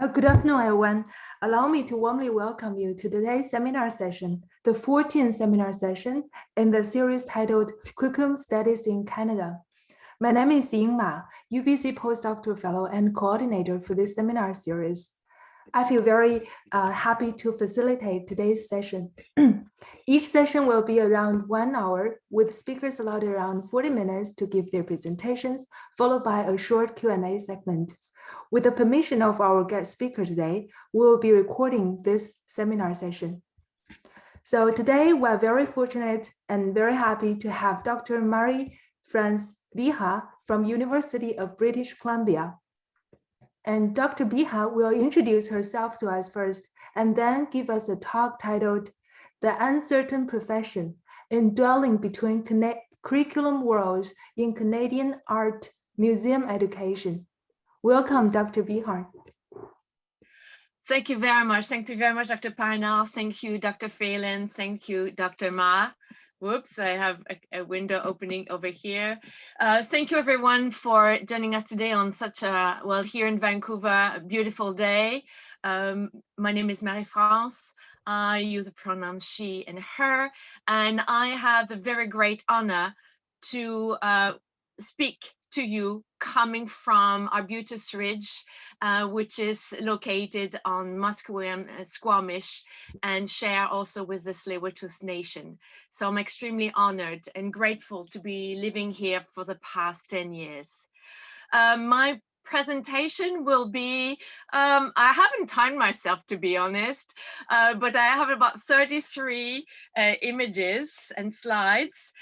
Good afternoon, everyone. Allow me to warmly welcome you to today's seminar session, the 14th seminar session in the series titled Curriculum Studies in Canada. My name is Ying Ma, UBC postdoctoral fellow and coordinator for this seminar series. I feel very happy to facilitate today's session. Each session will be around 1 hour, with speakers allowed around 40 minutes to give their presentations, followed by a short Q&A segment. With the permission of our guest speaker today, we will be recording this seminar session. So today we're very fortunate and very happy to have Dr. Marie-France Bérard from University of British Columbia. And Dr. Bérard will introduce herself to us first and then give us a talk titled The Uncertain Profession, Indwelling Between Curriculum Worlds in Canadian Art Museum Education. Welcome, Dr. Bérard. Thank you very much. Thank you very much, Dr. Parnell. Thank you, Dr. Phelan. Thank you, Dr. Ma. Whoops, I have a window opening over here. Thank you, everyone, for joining us today on such a, well, here in Vancouver, a beautiful day. My name is Marie-France. I use the pronouns she and her, and I have the very great honor to speak to you coming from Arbutus Ridge, which is located on Musqueam, Squamish, and share also with the Tsleil-Waututh Nation. So I'm extremely honored and grateful to be living here for the past 10 years. My presentation will be, I haven't timed myself, to be honest, but I have about 33 images and slides.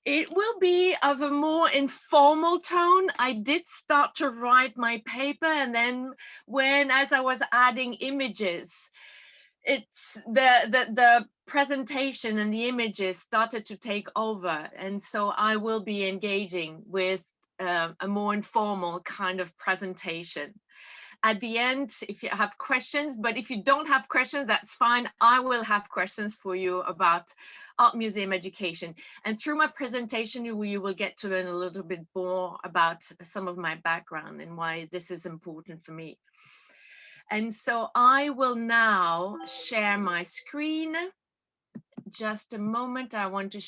It will be of a more informal tone. I did start to write my paper, and then as I was adding images, it's the presentation and the images started to take over. And so I will be engaging with a more informal kind of presentation. At the end, if you have questions, but if you don't have questions, that's fine. I will have questions for you about art museum education. And through my presentation, you will get to learn a little bit more about some of my background and why this is important for me. And so I will now share my screen. Just a moment, I want to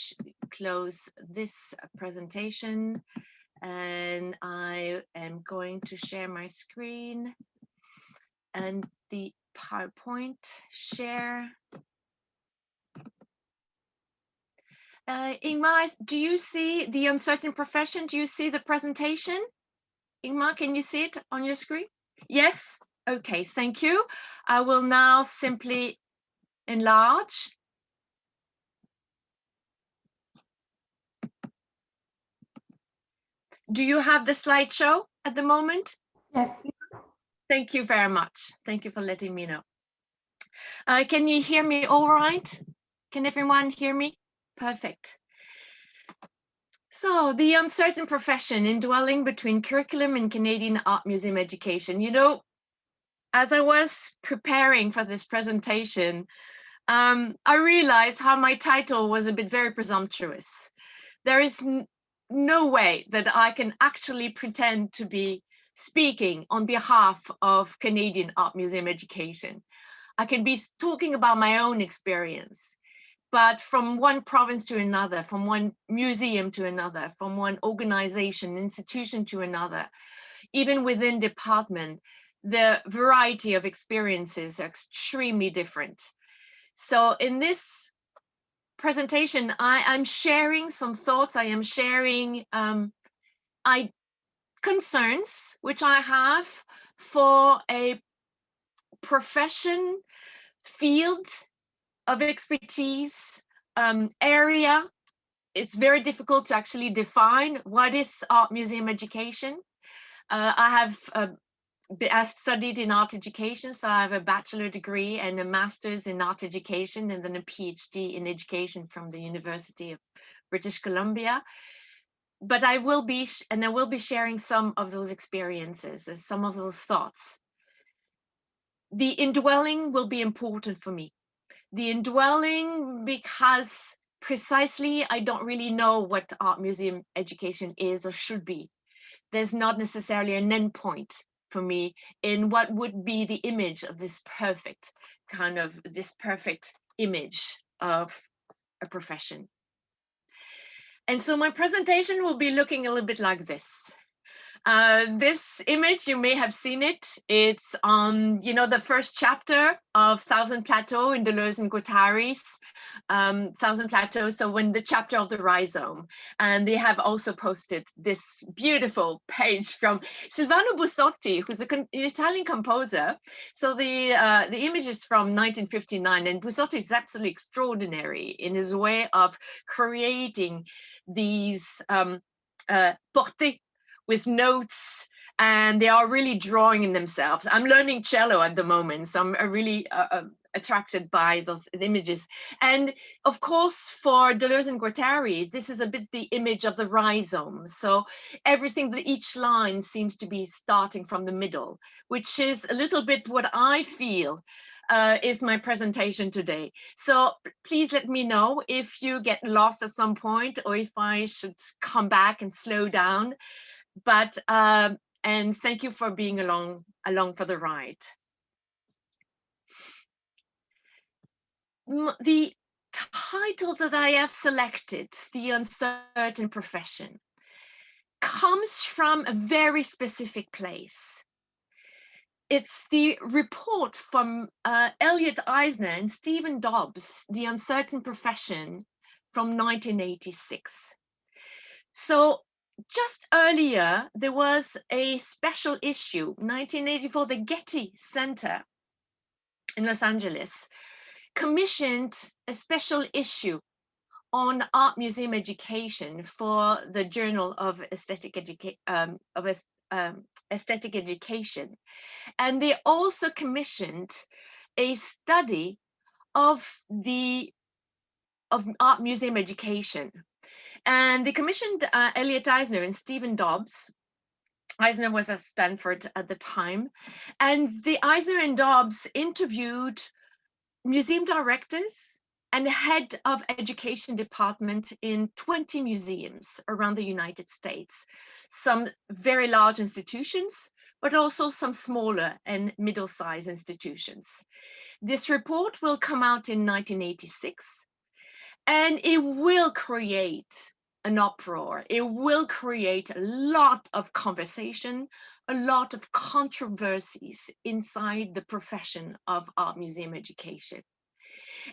close this presentation. And I am going to share my screen and the PowerPoint share. Ingmar, do you see the uncertain profession? Do you see the presentation? Ingmar, can you see it on your screen? Yes? Okay, thank you. I will now simply enlarge. Do you have the slideshow at the moment? Yes. Thank you very much. Thank you for letting me know. Can you hear me all right? Can everyone hear me? Perfect. So the uncertain profession, indwelling between curriculum and Canadian art museum education. You know, as I was preparing for this presentation, I realized how my title was a bit very presumptuous. There is no way that I can actually pretend to be speaking on behalf of Canadian art museum education. I can be talking about my own experience, but from one province to another, from one museum to another, from one organization, institution to another, even within department, the variety of experiences are extremely different. So in this presentation, I'm sharing some thoughts. I am sharing concerns which I have for a profession, field of expertise, area. It's very difficult to actually define what is art museum education. I've studied in art education, so I have a bachelor degree and a master's in art education, and then a PhD in education from the University of British Columbia. But I will be sharing some of those experiences, some of those thoughts. The indwelling will be important for me. The indwelling because precisely I don't really know what art museum education is or should be. There's not necessarily an endpoint for me in what would be the image of this perfect image of a profession. And so my presentation will be looking a little bit like this. This image, you may have seen it. It's on, the first chapter of Thousand Plateaux in Deleuze and Guattari's Thousand Plateaux. So when the chapter of the rhizome, and they have also posted this beautiful page from Silvano Bussotti, who's an Italian composer. So the image is from 1959, and Bussotti is absolutely extraordinary in his way of creating these portées with notes, and they are really drawing in themselves. I'm learning cello at the moment, so I'm really attracted by those images. And of course, for Deleuze and Guattari, this is a bit the image of the rhizome. So everything, that each line seems to be starting from the middle, which is a little bit what I feel is my presentation today. So please let me know if you get lost at some point, or if I should come back and slow down. But and thank you for being along for the ride. The title that I have selected, The Uncertain Profession, comes from a very specific place. It's the report from Elliot Eisner and Stephen Dobbs, The Uncertain Profession, from 1986. So just earlier, there was a special issue, 1984, the Getty Center in Los Angeles commissioned a special issue on art museum education for the Journal of Aesthetic Education. And they also commissioned a study of art museum education. And they commissioned Elliot Eisner and Stephen Dobbs. Eisner was at Stanford at the time. And the Eisner and Dobbs interviewed museum directors and head of education department in 20 museums around the United States. Some very large institutions, but also some smaller and middle-sized institutions. This report will come out in 1986. And it will create an uproar. It will create a lot of conversation, a lot of controversies inside the profession of art museum education.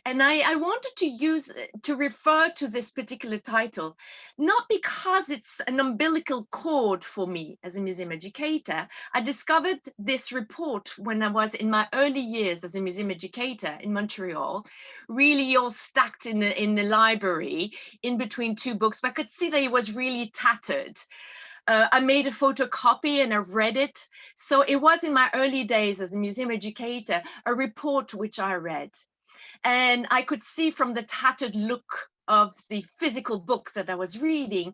And I wanted to refer to this particular title, not because it's an umbilical cord for me as a museum educator. I discovered this report when I was in my early years as a museum educator in Montreal, really all stacked in the library in between two books, but I could see that it was really tattered. I made a photocopy and I read it. So it was in my early days as a museum educator, a report which I read. And I could see from the tattered look of the physical book that I was reading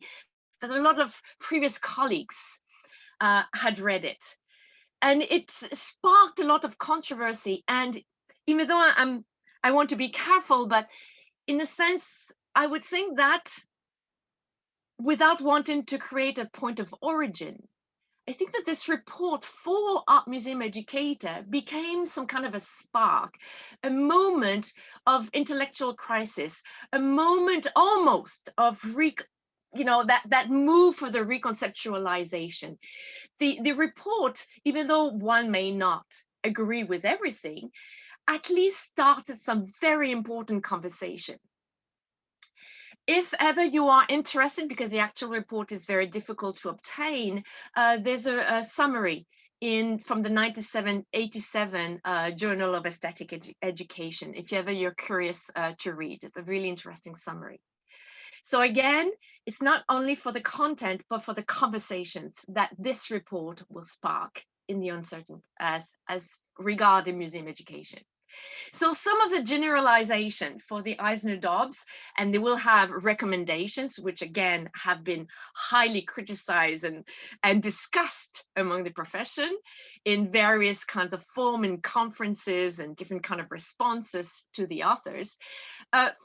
that a lot of previous colleagues had read it. And it sparked a lot of controversy. And even though I want to be careful, but in a sense, I would think that without wanting to create a point of origin, I think that this report for Art Museum Educator became some kind of a spark, a moment of intellectual crisis, a moment almost of that move for the reconceptualization. The report, even though one may not agree with everything, at least started some very important conversation. If ever you are interested, because the actual report is very difficult to obtain, there's a summary from the 1987 Journal of Aesthetic Education, if ever you're curious to read. It's a really interesting summary. So again, it's not only for the content, but for the conversations that this report will spark in the uncertain as regarding museum education. So some of the generalization for the Eisner-Dobbs, and they will have recommendations, which again have been highly criticized and discussed among the profession in various kinds of form and conferences and different kind of responses to the authors.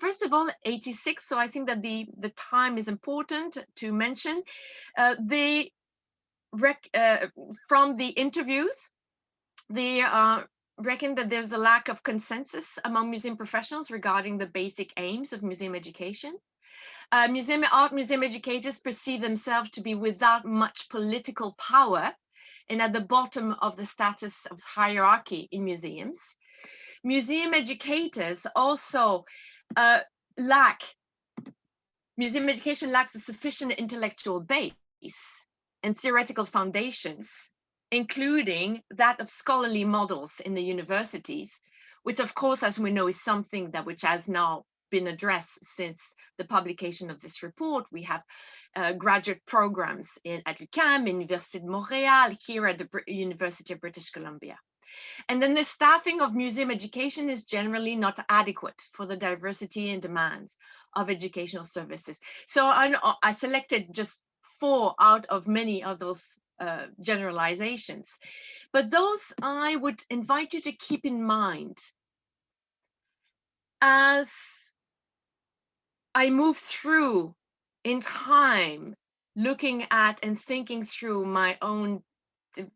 First of all, 86, so I think that the time is important to mention. They from the interviews, they reckon that there's a lack of consensus among museum professionals regarding the basic aims of museum education. Art museum educators perceive themselves to be without much political power and at the bottom of the status of hierarchy in museums. Museum educators also museum education lacks a sufficient intellectual base and theoretical foundations, including that of scholarly models in the universities, which of course, as we know, is something which has now been addressed since the publication of this report. We have graduate programs at UQAM, Université de Montreal, here at the University of British Columbia. And then the staffing of museum education is generally not adequate for the diversity and demands of educational services. So I selected just 4 out of many of those generalizations, but those I would invite you to keep in mind as I move through in time, looking at and thinking through my own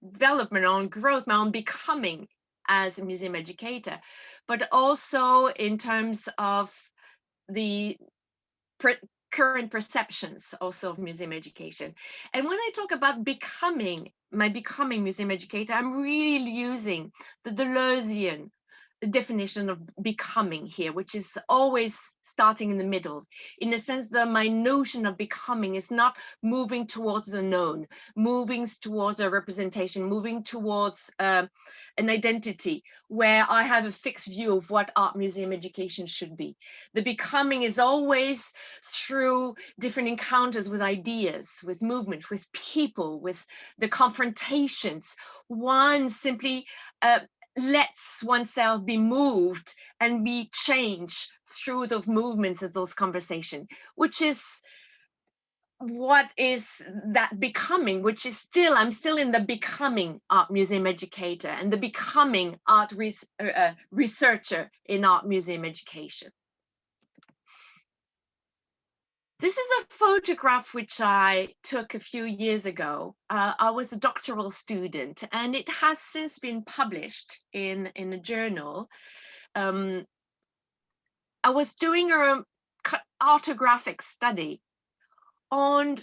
development, my own growth, my own becoming as a museum educator, but also in terms of the current perceptions also of museum education. And when I talk about becoming museum educator, I'm really using the Deleuzian definition of becoming here, which is always starting in the middle, in the sense that my notion of becoming is not moving towards the known, moving towards a representation, moving towards an identity where I have a fixed view of what art museum education should be. The becoming is always through different encounters with ideas, with movements, with people, with the confrontations. One simply lets oneself be moved and be changed through those movements of those conversations, which is what is that becoming, which is I'm still in the becoming art museum educator and the becoming art researcher in art museum education. This is a photograph which I took a few years ago. I was a doctoral student, and it has since been published in a journal. I was doing an artographic study on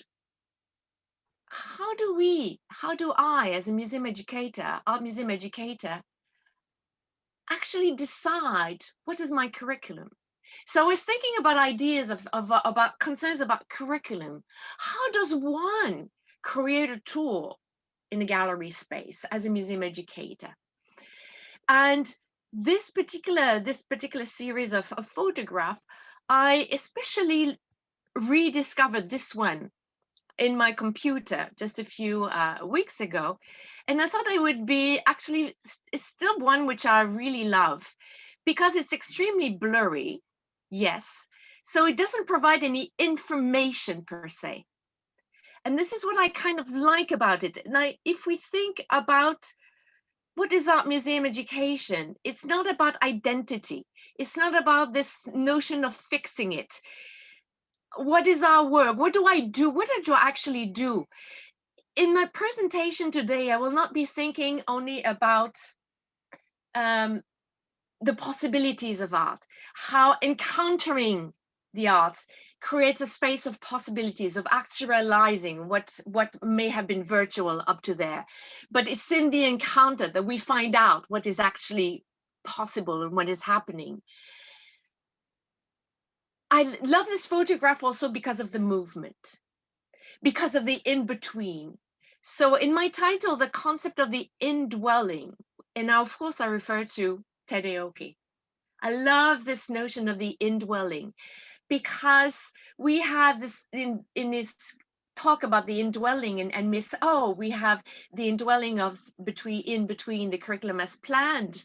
how do I, as a museum educator, art museum educator, actually decide what is my curriculum. So I was thinking about ideas about concerns about curriculum. How does one create a tour in a gallery space as a museum educator? And this particular series of photograph, I especially rediscovered this one in my computer just a few weeks ago. And I thought it would be it's still one which I really love because it's extremely blurry. Yes, so it doesn't provide any information per se. And this is what I kind of like about it. Now, if we think about what is art museum education, it's not about identity. It's not about this notion of fixing it. What is our work? What do I do? What did you actually do? In my presentation today, I will not be thinking only about the possibilities of art, how encountering the arts creates a space of possibilities of actualizing what may have been virtual up to there. But it's in the encounter that we find out what is actually possible and what is happening. I love this photograph also because of the movement, because of the in-between. So in my title, the concept of the indwelling, and now of course I refer to Ted Aoki. I love this notion of the indwelling because we have this in this talk about the indwelling and miss, we have the indwelling of between the curriculum as planned.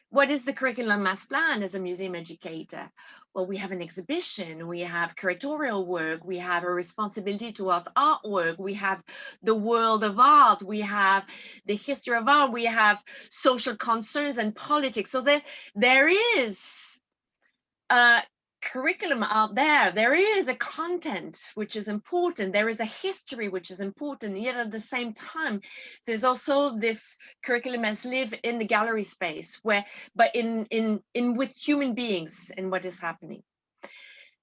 What is the curriculum as planned as a museum educator? Well, we have an exhibition, we have curatorial work, we have a responsibility towards artwork, we have the world of art, we have the history of art, we have social concerns and politics. So there is curriculum out there, there is a content which is important, there is a history which is important, yet at the same time there's also this curriculum as live in the gallery space, where but in with human beings and what is happening.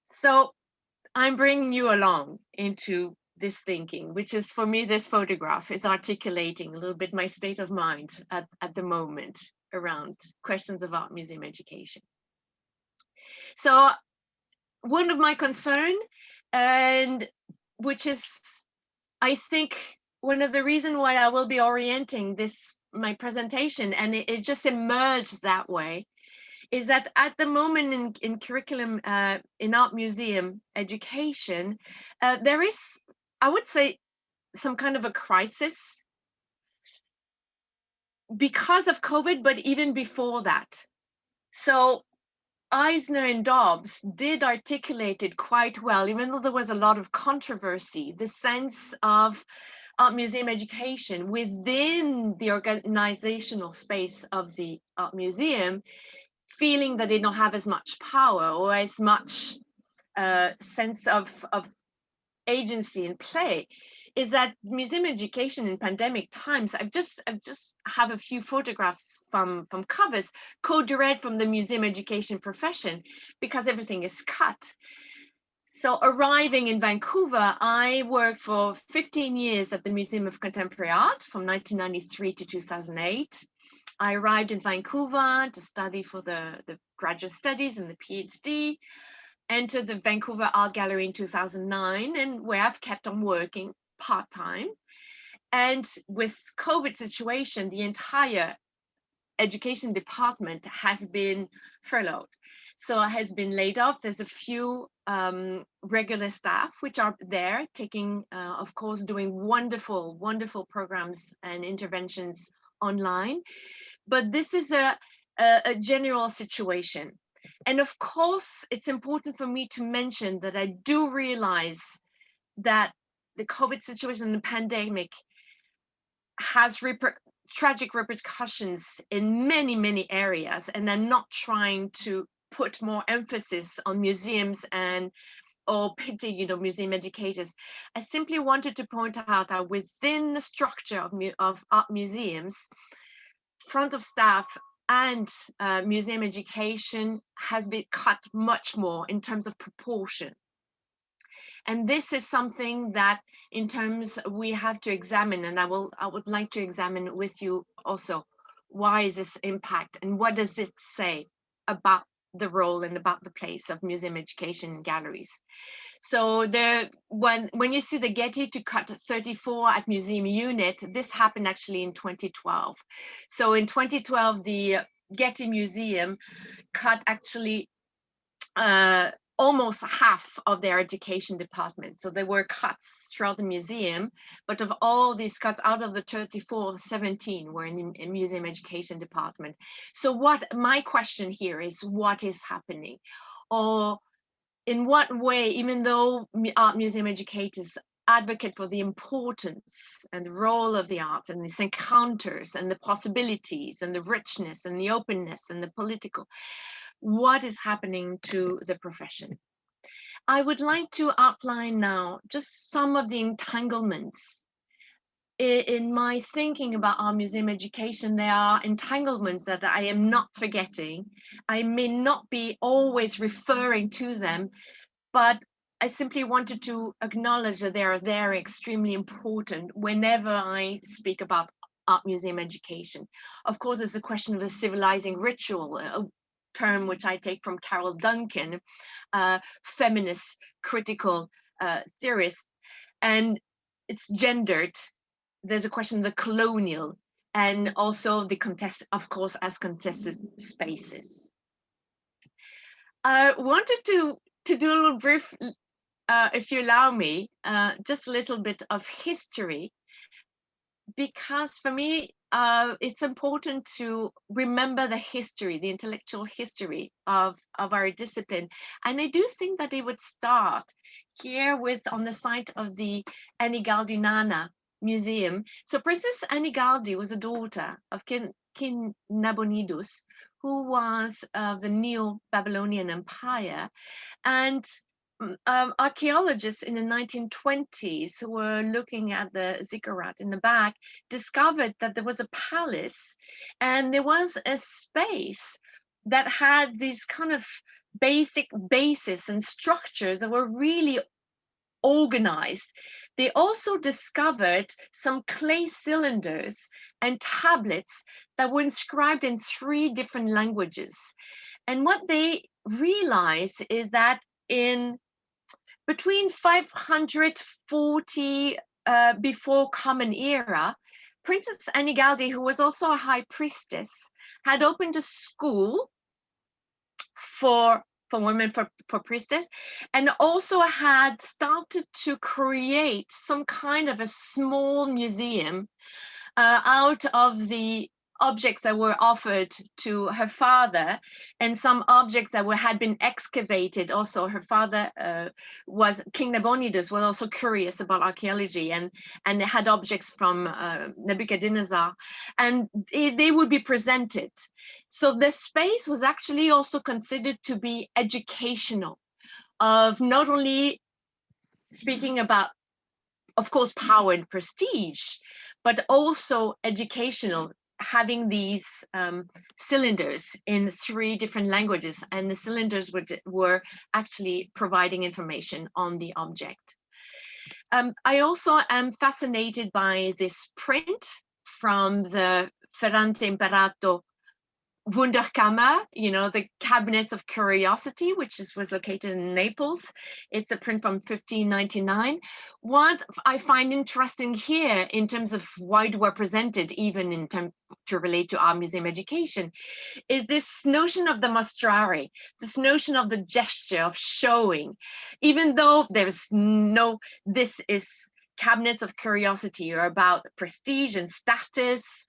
So I'm bringing you along into this thinking, which is, for me, this photograph is articulating a little bit my state of mind at the moment around questions of art museum education. So one of my concern, and which is, I think, one of the reasons why I will be orienting my presentation, and it just emerged that way, is that at the moment in curriculum, in art museum education, there is, I would say, some kind of a crisis because of COVID, but even before that. So Eisner and Dobbs did articulate it quite well, even though there was a lot of controversy, the sense of art museum education within the organizational space of the art museum, feeling that they don't have as much power or as much sense of agency and play, is that museum education in pandemic times, I've just have a few photographs from covers, code-read from the museum education profession, because everything is cut. So arriving in Vancouver, I worked for 15 years at the Museum of Contemporary Art from 1993 to 2008. I arrived in Vancouver to study for the graduate studies and the PhD, entered the Vancouver Art Gallery in 2009, and where I've kept on working part-time. And with COVID situation, the entire education department has been furloughed. So it has been laid off. There's a few regular staff which are there taking, of course, doing wonderful, wonderful programs and interventions online. But this is a general situation. And of course, it's important for me to mention that I do realize that the COVID situation and the pandemic has tragic repercussions in many, many areas. And I'm not trying to put more emphasis on museums or pity, museum educators. I simply wanted to point out that within the structure of art museums, front of staff and museum education has been cut much more in terms of proportion. And this is something that in terms we have to examine, and I would like to examine with you also, why is this impact and what does it say about the role and about the place of museum education in galleries. So when you see the Getty to cut 34 at museum unit, this happened actually in 2012. So in 2012, the Getty Museum cut actually almost half of their education department. So there were cuts throughout the museum, but of all these cuts, out of the 34, 17 were in the museum education department. So my question here is, what is happening? Or in what way, even though art museum educators advocate for the importance and the role of the arts and these encounters and the possibilities and the richness and the openness and the political, what is happening to the profession? I would like to outline now just some of the entanglements. In my thinking about our museum education, there are entanglements that I am not forgetting. I may not be always referring to them, but I simply wanted to acknowledge that they're extremely important whenever I speak about art museum education. Of course, there's a question of the civilizing ritual, a term which I take from Carol Duncan, feminist critical theorist, and it's gendered. There's a question of the colonial and also the contest, of course, as contested spaces. I wanted to do a little brief, if you allow me, just a little bit of history, because for me, it's important to remember the history, the intellectual history of our discipline. And I do think that it would start here on the site of the Annie Galdi Nana Museum. So Princess Annie Galdi was a daughter of King Nabonidus, who was of the Neo-Babylonian Empire. And archaeologists in the 1920s who were looking at the ziggurat in the back discovered that there was a palace and there was a space that had these kind of basic bases and structures that were really organized. They also discovered some clay cylinders and tablets that were inscribed in 3 different languages. And what they realized is that in between 540 before Common Era, Princess Anigaldi, who was also a high priestess, had opened a school for women, for priestess, and also had started to create some kind of a small museum out of the objects that were offered to her father and some objects that had been excavated. Also, her father was King Nabonidus, was also curious about archaeology and had objects from Nebuchadnezzar, and they would be presented. So the space was actually also considered to be educational, of not only speaking about, of course, power and prestige, but also educational, having these cylinders in 3 different languages, and the cylinders were actually providing information on the object. I also am fascinated by this print from the Ferrante Imperato Wunderkammer, the Cabinets of Curiosity, which was located in Naples. It's a print from 1599. What I find interesting here in terms of why it were presented, even in terms to relate to art museum education, is this notion of the mostrare, this notion of the gesture of showing, even though there's this is Cabinets of Curiosity are about prestige and status,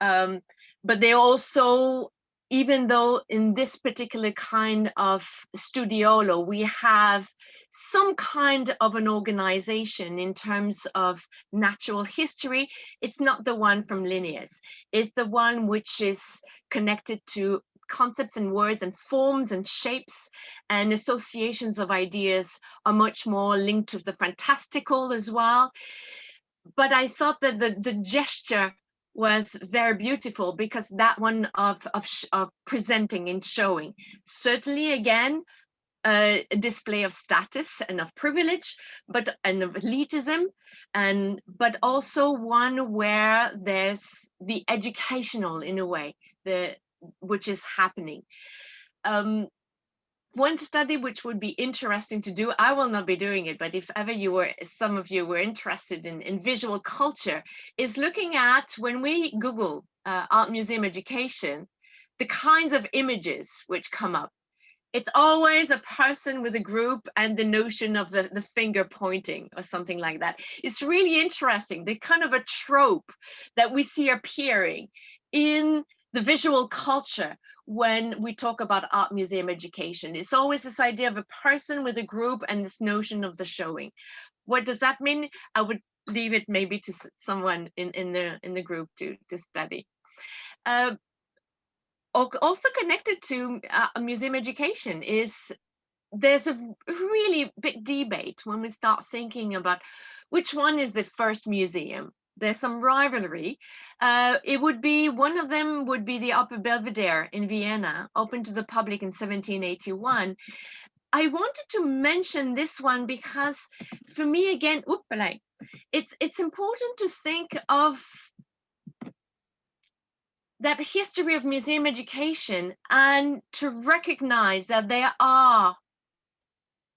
but they also, even though in this particular kind of studiolo, we have some kind of an organization in terms of natural history, it's not the one from Linnaeus. It's the one which is connected to concepts and words and forms and shapes, and associations of ideas are much more linked to the fantastical as well. But I thought that the gesture was very beautiful, because that one of presenting and showing, certainly again a display of status and of privilege, and of elitism, but also one where there's the educational, in a way, which is happening. One study which would be interesting to do, I will not be doing it, but if ever some of you were interested in visual culture, is looking at, when we Google art museum education, the kinds of images which come up. It's always a person with a group and the notion of the finger pointing or something like that. It's really interesting, the kind of a trope that we see appearing in the visual culture when we talk about art museum education. It's always this idea of a person with a group and this notion of the showing. What does that mean? I would leave it maybe to someone in the group to study. Also connected to museum education is, there's a really big debate when we start thinking about which one is the first museum. There's some rivalry. It would be, one of them would be the Upper Belvedere in Vienna, opened to the public in 1781. I wanted to mention this one because, for me, again, it's important to think of that history of museum education and to recognize that there are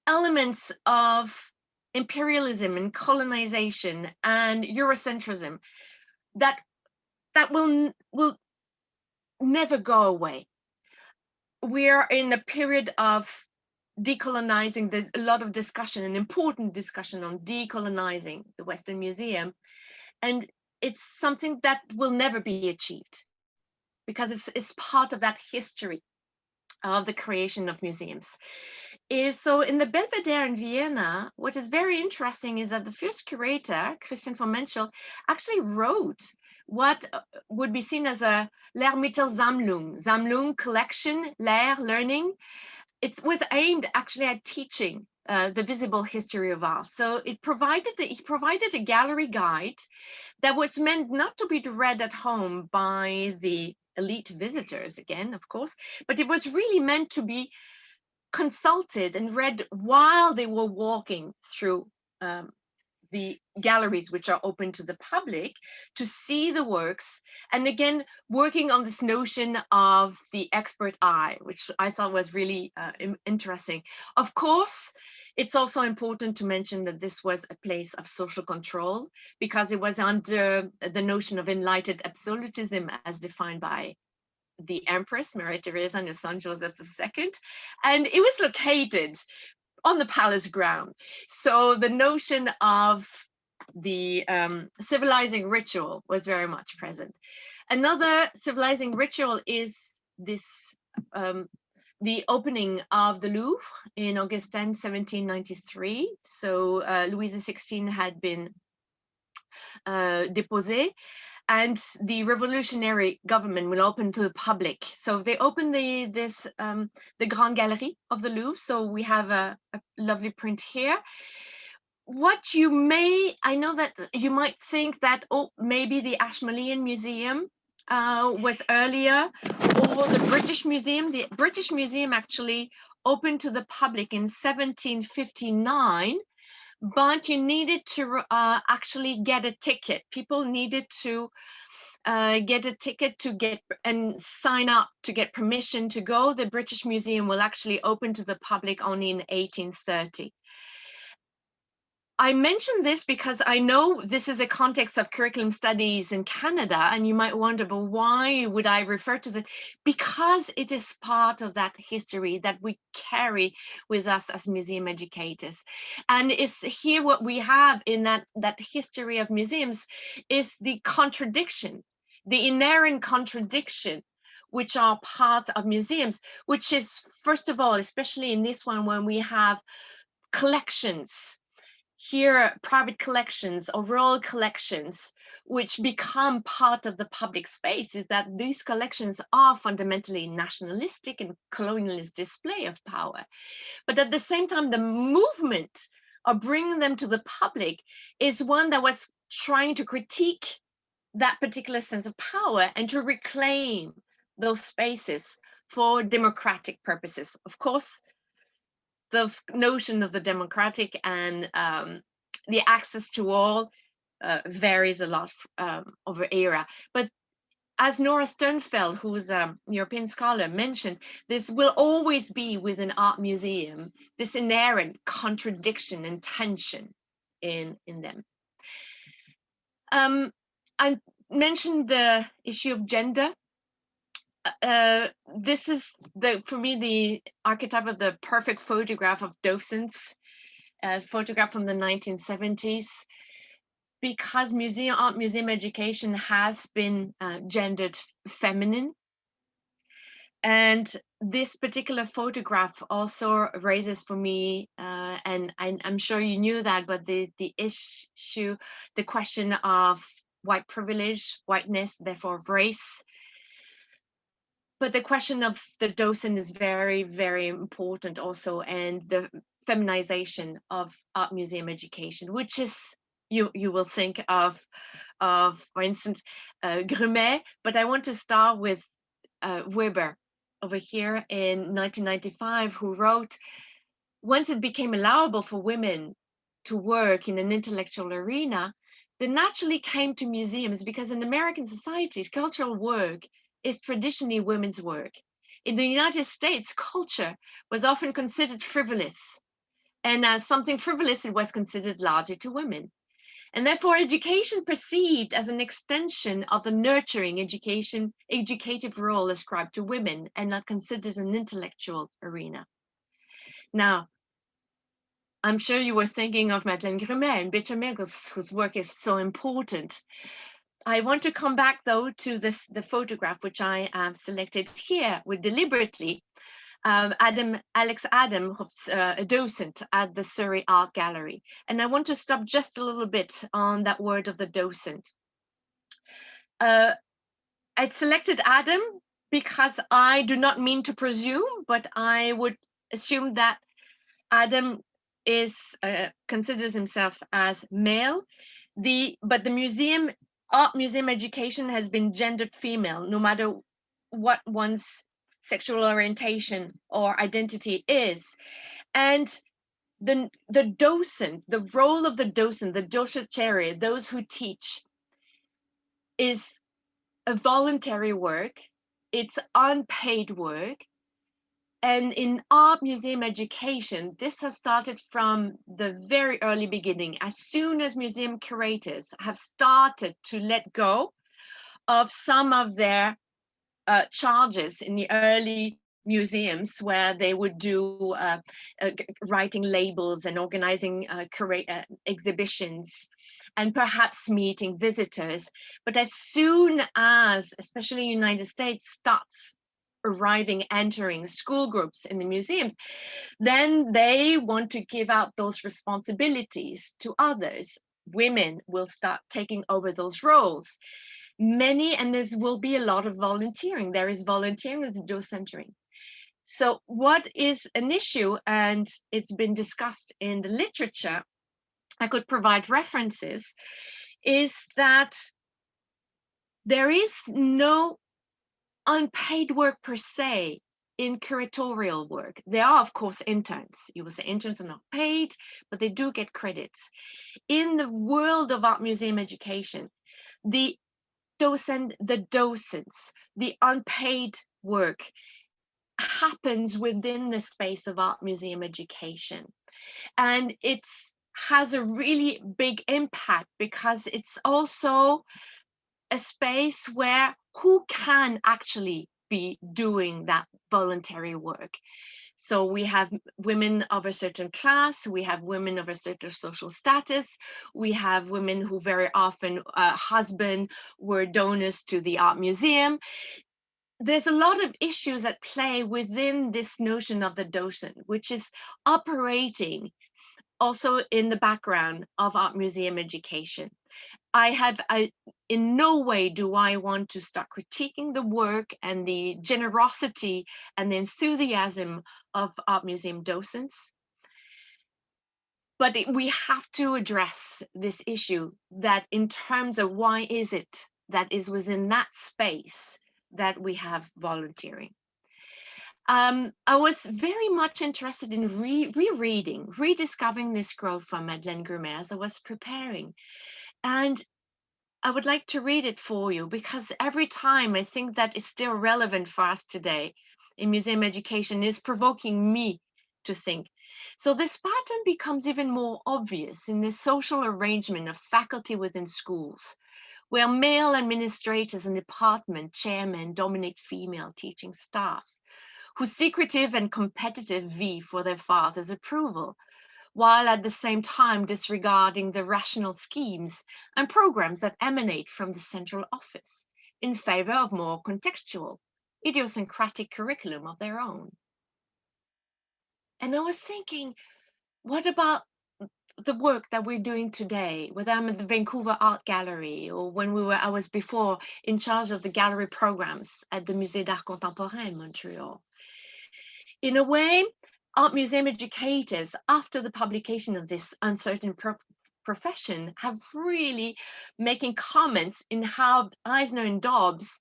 elements of imperialism and colonization and Eurocentrism that will never go away. We are in a period of decolonizing, a lot of discussion, an important discussion on decolonizing the Western Museum, and it's something that will never be achieved, because it's part of that history of the creation of museums. So in the Belvedere in Vienna, what is very interesting is that the first curator, Christian von Menschel, actually wrote what would be seen as a Lehrmittelsammlung collection, learning. It was aimed actually at teaching the visible history of art. So he provided a gallery guide that was meant not to be read at home by the elite visitors, again, of course, but it was really meant to be consulted and read while they were walking through the galleries, which are open to the public, to see the works. And again, working on this notion of the expert eye, which I thought was really interesting. Of course, it's also important to mention that this was a place of social control, because it was under the notion of enlightened absolutism as defined by the Empress Maria Theresa and her son Joseph II, and it was located on the palace ground. So the notion of the civilizing ritual was very much present. Another civilizing ritual is this the opening of the Louvre in August 10, 1793. So Louis XVI had been déposé, and the revolutionary government will open to the public. So they open the Grande Galerie of the Louvre. So we have a lovely print here. What you may, I know that you might think that, oh, maybe the Ashmolean Museum was earlier, or the British Museum. The British Museum actually opened to the public in 1759, but you needed to actually get a ticket. People needed to get a ticket to get and sign up to get permission to go. The British Museum will actually open to the public only in 1830. I mention this because I know this is a context of curriculum studies in Canada, and you might wonder, but why would I refer to that? Because it is part of that history that we carry with us as museum educators. And it's here what we have in that history of museums is the contradiction, the inherent contradiction, which are part of museums, which is, first of all, especially in this one, when we have collections, here private collections or royal collections, which become part of the public space, is that these collections are fundamentally nationalistic and colonialist display of power. But at the same time, the movement of bringing them to the public is one that was trying to critique that particular sense of power and to reclaim those spaces for democratic purposes. Of course, the notion of the democratic and the access to all varies a lot over era. But as Nora Sternfeld, who's a European scholar, mentioned, this will always be with an art museum, this inherent contradiction and tension in them. I mentioned the issue of gender. This is for me the archetype of the perfect photograph of docents, a photograph from the 1970s, because art museum education has been gendered feminine. And this particular photograph also raises for me, and I'm sure you knew that, but the issue, the question of white privilege, whiteness, therefore race. But the question of the docent is very, very important also, and the feminization of art museum education, which is, you will think of for instance, Grumet, but I want to start with Weber over here in 1995, who wrote, once it became allowable for women to work in an intellectual arena, they naturally came to museums, because in American societies, cultural work is traditionally women's work. In the United States, culture was often considered frivolous, and as something frivolous, it was considered largely to women. And therefore, education perceived as an extension of the nurturing educative role ascribed to women, and not considered an intellectual arena. Now, I'm sure you were thinking of Madeleine Grumet and Bétramel, whose work is so important. I want to come back, though, to the photograph, which I have selected here with deliberately. Alex Adam, who's a docent at the Surrey Art Gallery. And I want to stop just a little bit on that word of the docent. I'd selected Adam because I do not mean to presume, but I would assume that Adam is considers himself as male. But the museum, art museum education has been gendered female, no matter what one's sexual orientation or identity is. And the docent, the role of the docent, the docere, those who teach, is a voluntary work. It's unpaid work. And in art museum education, this has started from the very early beginning. As soon as museum curators have started to let go of some of their charges in the early museums, where they would do writing labels and organizing exhibitions and perhaps meeting visitors. But as soon as, especially the United States, starts entering school groups in the museums, then they want to give out those responsibilities to others. Women will start taking over those roles. And there will be a lot of volunteering. There is volunteering, there's docentering. So what is an issue, and it's been discussed in the literature, I could provide references, is that there is no unpaid work per se in curatorial work. There are, of course, interns. You will say interns are not paid, but they do get credits. In the world of art museum education, the docents, the unpaid work happens within the space of art museum education. And it has a really big impact because it's also a space where who can actually be doing that voluntary work. So we have women of a certain class, we have women of a certain social status, we have women who very often husband were donors to the art museum. There's a lot of issues at play within this notion of the docent, which is operating also in the background of art museum education. In no way do I want to start critiquing the work and the generosity and the enthusiasm of art museum docents. But we have to address this issue, that in terms of why is it that is within that space that we have volunteering. I was very much interested in rereading, rediscovering this quote from Madeleine Grumet as I was preparing. And I would like to read it for you, because every time I think that is still relevant for us today in museum education, is provoking me to think. So this pattern becomes even more obvious in the social arrangement of faculty within schools, where male administrators and department chairmen dominate female teaching staffs, whose secretive and competitive vie for their father's approval, while at the same time disregarding the rational schemes and programs that emanate from the central office in favor of more contextual, idiosyncratic curriculum of their own. And I was thinking, what about the work that we're doing today, whether I'm at the Vancouver Art Gallery or when I was before in charge of the gallery programs at the Musée d'Art Contemporain in Montreal. In a way, art museum educators, after the publication of this uncertain profession, have really making comments in how Eisner and Dobbs,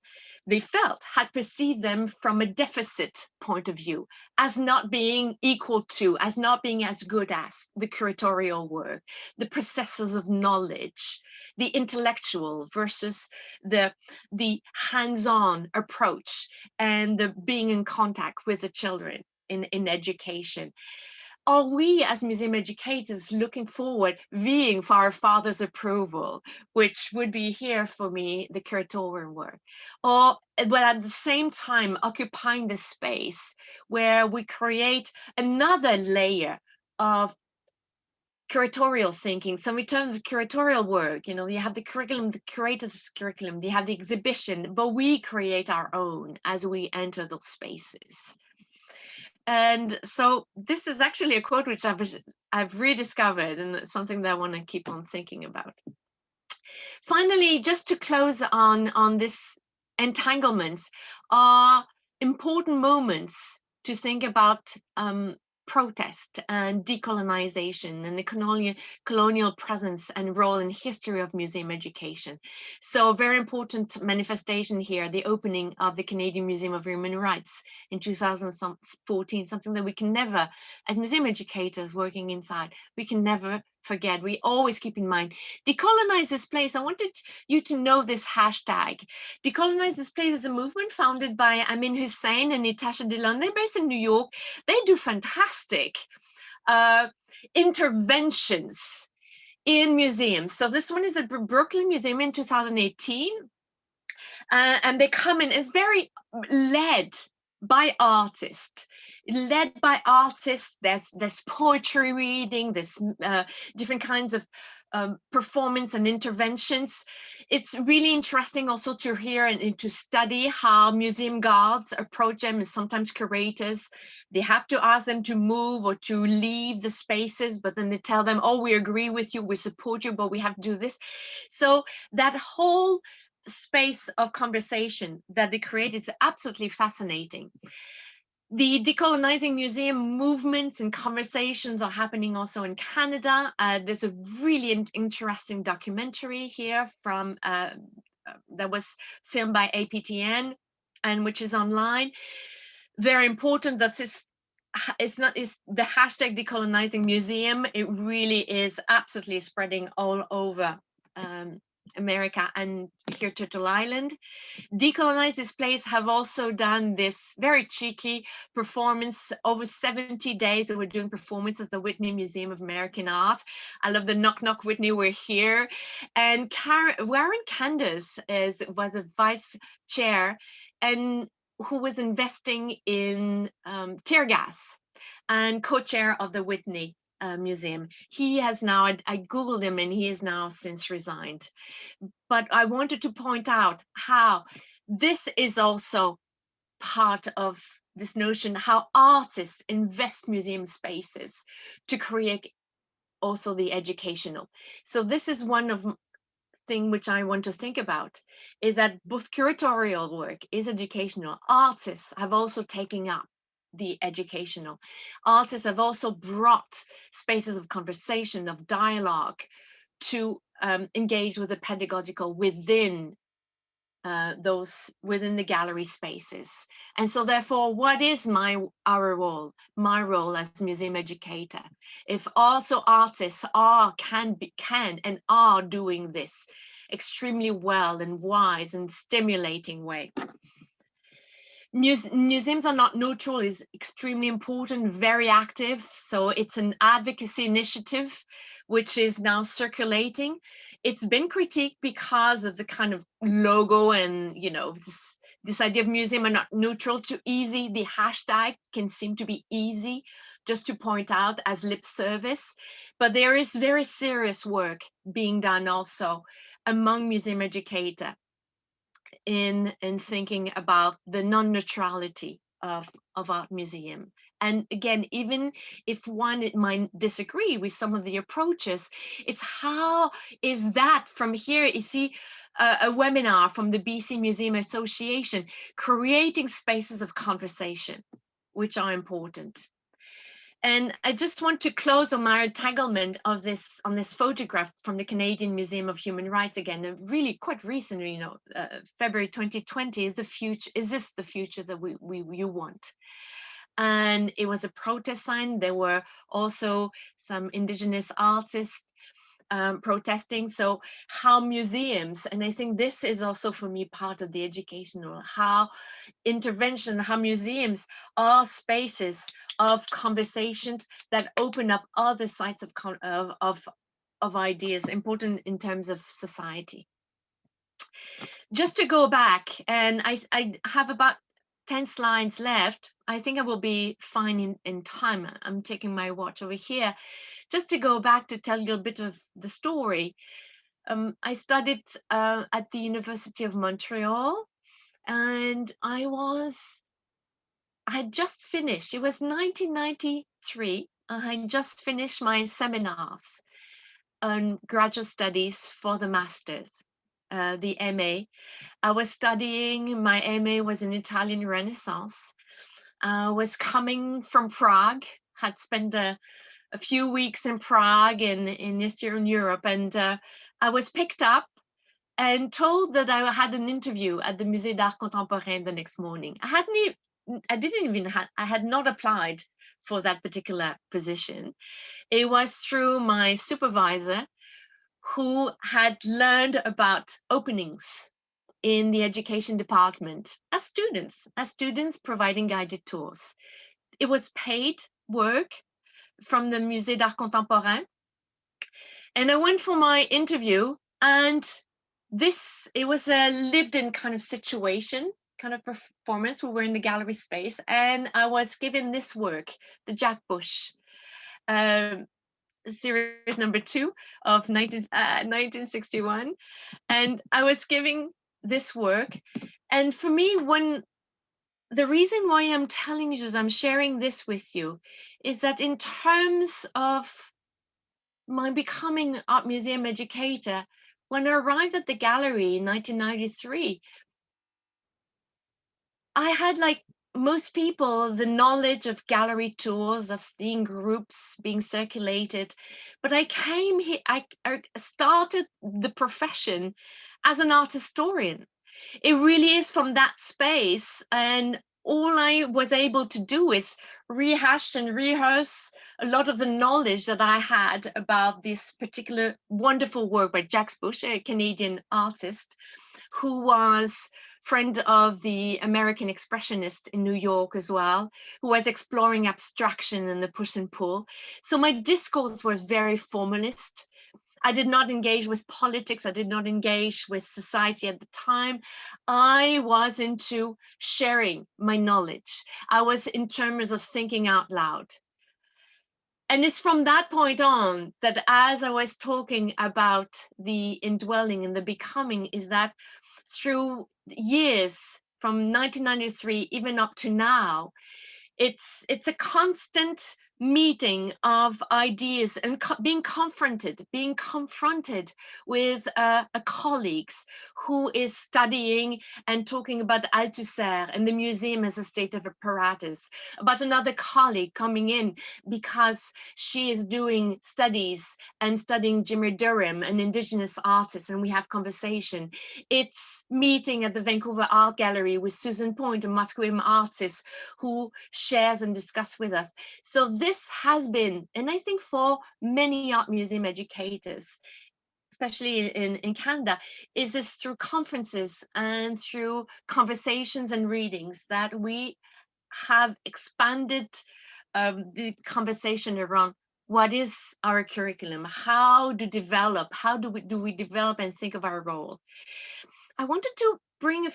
they felt, had perceived them from a deficit point of view, as not being equal to, as not being as good as the curatorial work, the processes of knowledge, the intellectual versus the hands-on approach and the being in contact with the children in education. Are we as museum educators looking forward, vying for our father's approval, which would be here for me, the curatorial work, or but at the same time occupying the space where we create another layer of curatorial thinking? So in terms of curatorial work, you have the curriculum, the curator's curriculum, they have the exhibition, but we create our own as we enter those spaces. And so this is actually a quote which I've rediscovered, and it's something that I want to keep on thinking about. Finally, just to close on this entanglements are important moments to think about protest and decolonization and the colonial presence and role in history of museum education. So a very important manifestation here, the opening of the Canadian Museum of Human Rights in 2014, something that we can never, as museum educators working inside, we can never forget. We always keep in mind, decolonize this place. I wanted you to know this hashtag. Decolonize this place is a movement founded by Amin Hussein and Natasha Dillon. They're based in New York. They do fantastic interventions in museums. So this one is at Brooklyn Museum in 2018. And they come in, it's very led by artists. There's poetry reading, there's different kinds of performance and interventions. It's really interesting also to hear and to study how museum guards approach them, and sometimes curators. They have to ask them to move or to leave the spaces, but then they tell them, oh, we agree with you, we support you, but we have to do this. So that whole space of conversation that they create is absolutely fascinating. The Decolonizing Museum movements and conversations are happening also in Canada. There's a really interesting documentary here from that was filmed by APTN and which is online. Very important that this is the hashtag Decolonizing Museum. It really is absolutely spreading all over America and here Turtle Island. Decolonize This Place have also done this very cheeky performance over 70 days. They were doing performances at the Whitney Museum of American Art. I love the knock knock Whitney, we're here. And Warren Candace was a vice chair and who was investing in tear gas and co-chair of the Whitney Museum. He has now, I Googled him and he has now since resigned. But I wanted to point out how this is also part of this notion, how artists invest museum spaces to create also the educational. So this is one of thing which I want to think about, is that both curatorial work is educational. Artists have also taken up the educational. Artists have also brought spaces of conversation, of dialogue, to engage with the pedagogical within within the gallery spaces. And so therefore, what is our role? My role as museum educator, if also artists can and are doing this extremely well and wise and stimulating way. Museums are not neutral is extremely important, very active. So it's an advocacy initiative which is now circulating. It's been critiqued because of the kind of logo and, you know, this idea of museum are not neutral, too easy. The hashtag can seem to be easy just to point out as lip service, but there is very serious work being done also among museum educators in thinking about the non-neutrality of art museum. And again, even if one might disagree with some of the approaches, it's how is that from here, you see a webinar from the BC Museum Association, creating spaces of conversation, which are important. And I just want to close on my entanglement of this on this photograph from the Canadian Museum of Human Rights again, really quite recently, you know, February 2020. Is this the future that you want? And it was a protest sign. There were also some Indigenous artists protesting. So how museums, and I think this is also for me part of the educational, how intervention, how museums are spaces of conversations that open up other sides of ideas, important in terms of society. Just to go back, and I have about 10 slides left. I think I will be fine in time. I'm taking my watch over here. Just to go back to tell you a bit of the story. I studied at the University of Montreal, and I had just finished, it was 1993, I had just finished my seminars. on graduate studies for the master's, the MA. I was studying, my MA was in Italian Renaissance. I was coming from Prague, had spent a few weeks in Prague in Eastern Europe, and I was picked up and told that I had an interview at the Musée d'Art Contemporain the next morning. I had not applied for that particular position. It was through my supervisor who had learned about openings in the education department as students providing guided tours. It was paid work from the Musée d'Art Contemporain. And I went for my interview, and it was a lived-in kind of situation, kind of performance. We were in the gallery space, and I was given this work, the Jack Bush, series number 2 of 1961. And I was giving this work. And for me, the reason why I'm telling you this, I'm sharing this with you, is that in terms of my becoming art museum educator, when I arrived at the gallery in 1993, I had, like most people, the knowledge of gallery tours, of seeing groups being circulated. But I came here, I started the profession as an art historian. It really is from that space, and all I was able to do is rehash and rehearse a lot of the knowledge that I had about this particular wonderful work by Jacques Bush, a Canadian artist who was friend of the American expressionist in New York as well, who was exploring abstraction and the push and pull. So my discourse was very formalist. I did not engage with politics. I did not engage with society at the time. I was into sharing my knowledge. I was in terms of thinking out loud. And it's from that point on that, as I was talking about the indwelling and the becoming, is that through years from 1993 even up to now, it's a constant meeting of ideas and being confronted with a colleagues who is studying and talking about Althusser and the museum as a state of apparatus, about another colleague coming in because she is doing studies and studying Jimmy Durham, an indigenous artist, and we have conversation. It's meeting at the Vancouver Art Gallery with Susan Point, a Musqueam artist who shares and discuss with us. So this has been, and I think for many art museum educators, especially in Canada, is this through conferences and through conversations and readings that we have expanded the conversation around what is our curriculum, how do we develop and think of our role. I wanted to bring a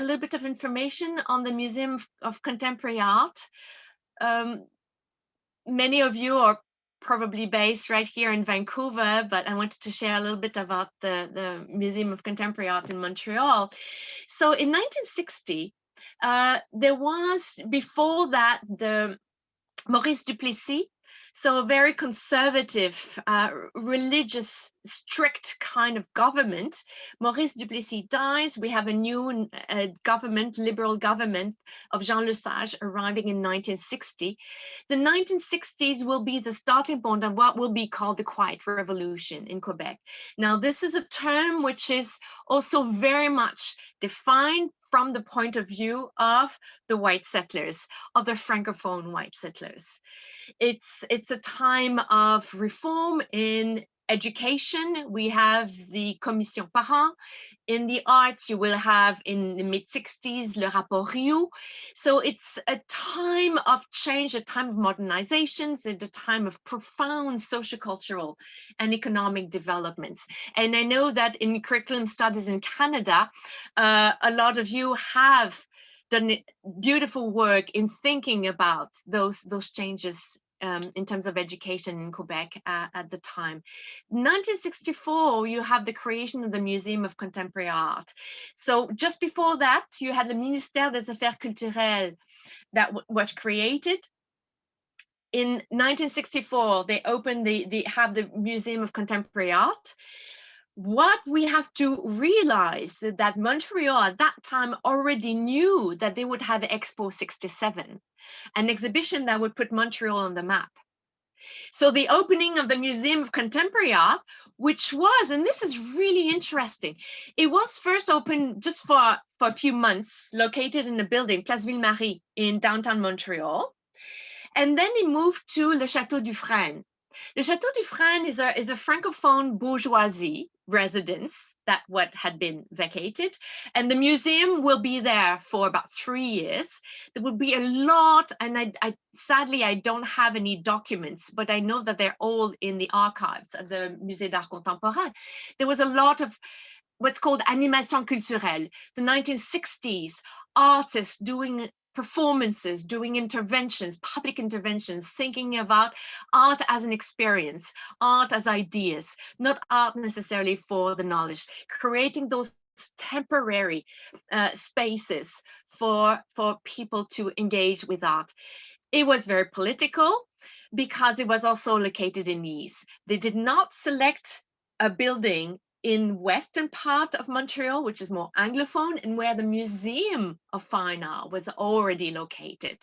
little bit of information on the Museum of Contemporary Art. Many of you are probably based right here in Vancouver, but I wanted to share a little bit about the Museum of Contemporary Art in Montreal. So in 1960, there was, before that, the Maurice Duplessis, so a very conservative, religious, strict kind of government. Maurice Duplessis dies. We have a new government, liberal government of Jean Lesage arriving in 1960. The 1960s will be the starting point of what will be called the Quiet Revolution in Quebec. Now, this is a term which is also very much defined from the point of view of the white settlers, of the Francophone white settlers. It's a time of reform in education. We have the Commission Parent. In the arts, you will have in the mid-60s, Le Rapport Rioux. So it's a time of change, a time of modernizations, and a time of profound sociocultural and economic developments. And I know that in curriculum studies in Canada, a lot of you have done beautiful work in thinking about those changes in terms of education in Quebec at the time. 1964, you have the creation of the Museum of Contemporary Art. So just before that, you had the Ministère des Affaires Culturelles that was created in 1964, they opened have the Museum of Contemporary Art. What we have to realize is that Montreal at that time already knew that they would have Expo 67, an exhibition that would put Montreal on the map. So the opening of the Museum of Contemporary Art, which was, and this is really interesting, it was first opened just for a few months, located in a building, Place Ville-Marie in downtown Montreal. And then it moved to Le Château du Frêne. Le Château du Frêne is a francophone bourgeoisie residence that what had been vacated, and the museum will be there for about 3 years. There will be a lot, and I sadly I don't have any documents, but I know that they're all in the archives of the Musée d'Art Contemporain. There was a lot of what's called animation culturelle, the 1960s, artists doing performances, doing interventions, public interventions, thinking about art as an experience, art as ideas, not art necessarily for the knowledge, creating those temporary spaces for people to engage with art. It was very political because it was also located in Nice. They did not select a building in western part of Montreal, which is more Anglophone, and where the Museum of Fine Art was already located.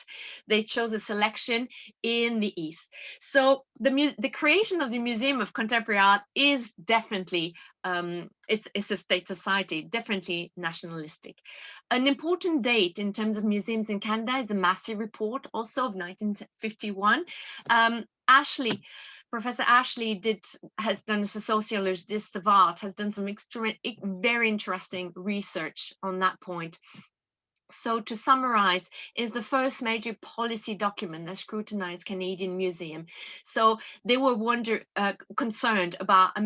They chose a selection in the east. So the creation of the Museum of Contemporary Art is definitely, it's a state society, definitely nationalistic. An important date in terms of museums in Canada is the Massey Report, also of 1951. Professor Ashley has done as a sociologist of art, has done some very interesting research on that point. So to summarize, is the first major policy document that scrutinized Canadian museum. So they were concerned about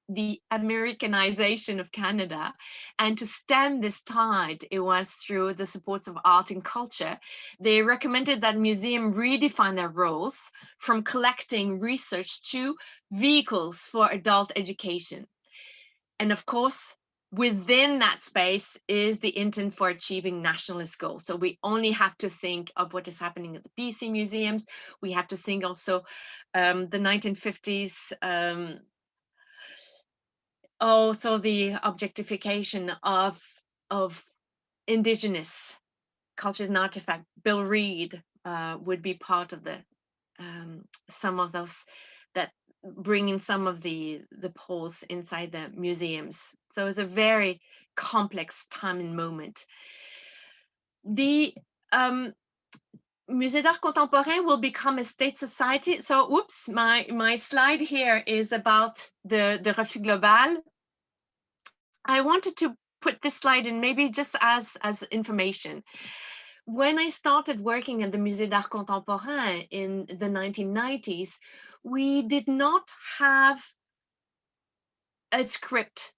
the Americanization of Canada, and to stem this tide, it was through the supports of art and culture. They recommended that museums redefine their roles from collecting research to vehicles for adult education. And of course, within that space is the intent for achieving nationalist goals. So we only have to think of what is happening at the BC museums. We have to think also the 1950s, also the objectification of indigenous cultures and artifacts. Bill Reid would be part of the some of those that bring in some of the poles inside the museums. So it's a very complex time and moment. The Musée d'Art Contemporain will become a state society. So, oops, my slide here is about the Refus Global. I wanted to put this slide in maybe just as information. When I started working at the Musée d'Art Contemporain in the 1990s, we did not have a script.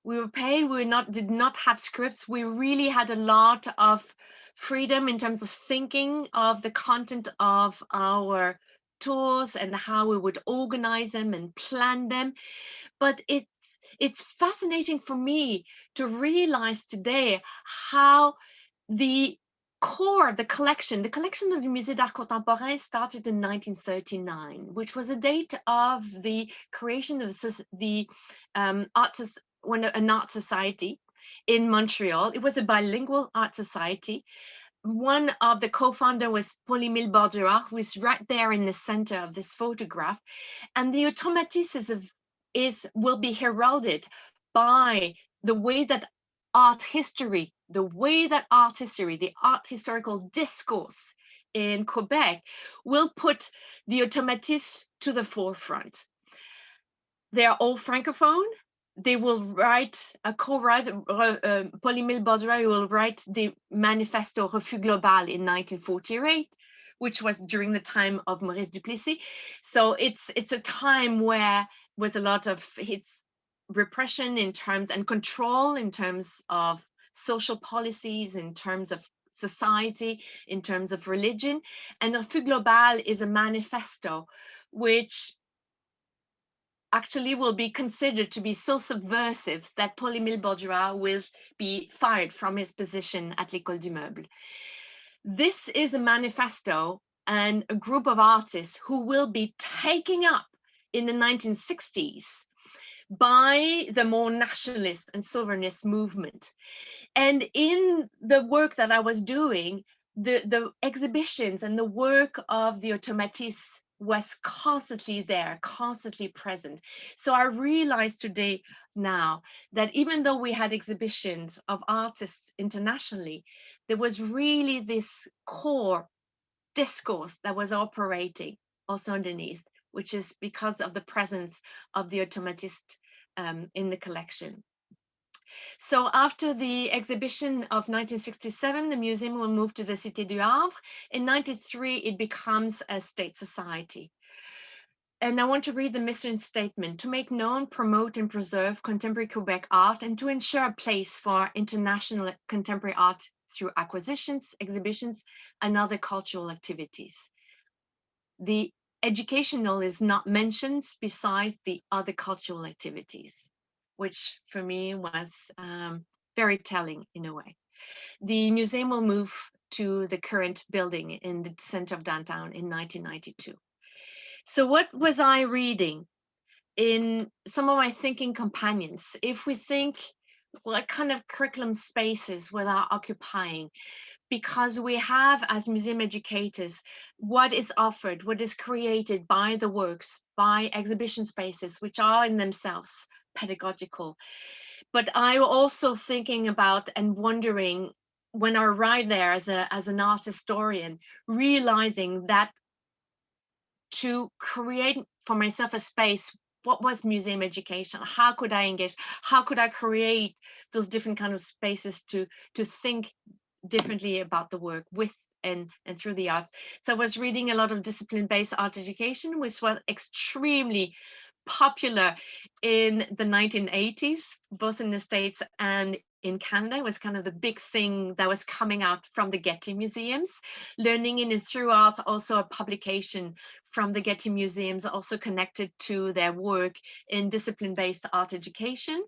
We were paid, did not have scripts. We really had a lot of freedom in terms of thinking of the content of our tours and how we would organize them and plan them. But it's fascinating for me to realize today how the core of the collection of the Musée d'Art Contemporain started in 1939, which was a date of the creation of the an art society in Montreal. It was a bilingual art society. One of the co-founder was Paul-Émile Bordura, who is right there in the center of this photograph. And the automatism will be heralded by the way that art history, the art historical discourse in Quebec will put the automatisme to the forefront. They are all francophone. They will write Paul-Émile Bordura will write the Manifesto Refus Global in 1948, which was during the time of Maurice Duplessis. So it's a time where was a lot of its repression in terms and control in terms of social policies, in terms of society, in terms of religion. And Refus Global is a manifesto which actually will be considered to be so subversive that Paul-Émile Bordura will be fired from his position at l'École du Meuble. This is a manifesto and a group of artists who will be taken up in the 1960s by the more nationalist and sovereignist movement. And in the work that I was doing, the exhibitions and the work of the automatistes was constantly there, constantly present. So I realized today now that even though we had exhibitions of artists internationally, there was really this core discourse that was operating also underneath, which is because of the presence of the automatist in the collection. So after the exhibition of 1967, the museum will move to the Cité du Havre. In 93, it becomes a state society. And I want to read the mission statement: to make known, promote, and preserve contemporary Quebec art, and to ensure a place for international contemporary art through acquisitions, exhibitions, and other cultural activities. The educational is not mentioned besides the other cultural activities, which for me was very telling in a way. The museum will move to the current building in the center of downtown in 1992. So what was I reading in some of my thinking companions? If we think, what kind of curriculum spaces were they occupying? Because we have, as museum educators, what is offered, what is created by the works, by exhibition spaces, which are in themselves pedagogical. But I'm also thinking about and wondering, when I arrived there as an art historian, realizing that to create for myself a space, what was museum education? How could I engage? How could I create those different kind of spaces to think differently about the work with and through the arts? So I was reading a lot of discipline-based art education, which was extremely popular in the 1980s, both in the States and in Canada. It was kind of the big thing that was coming out from the Getty museums. Learning in and through art, also a publication from the Getty museums, also connected to their work in discipline-based art education.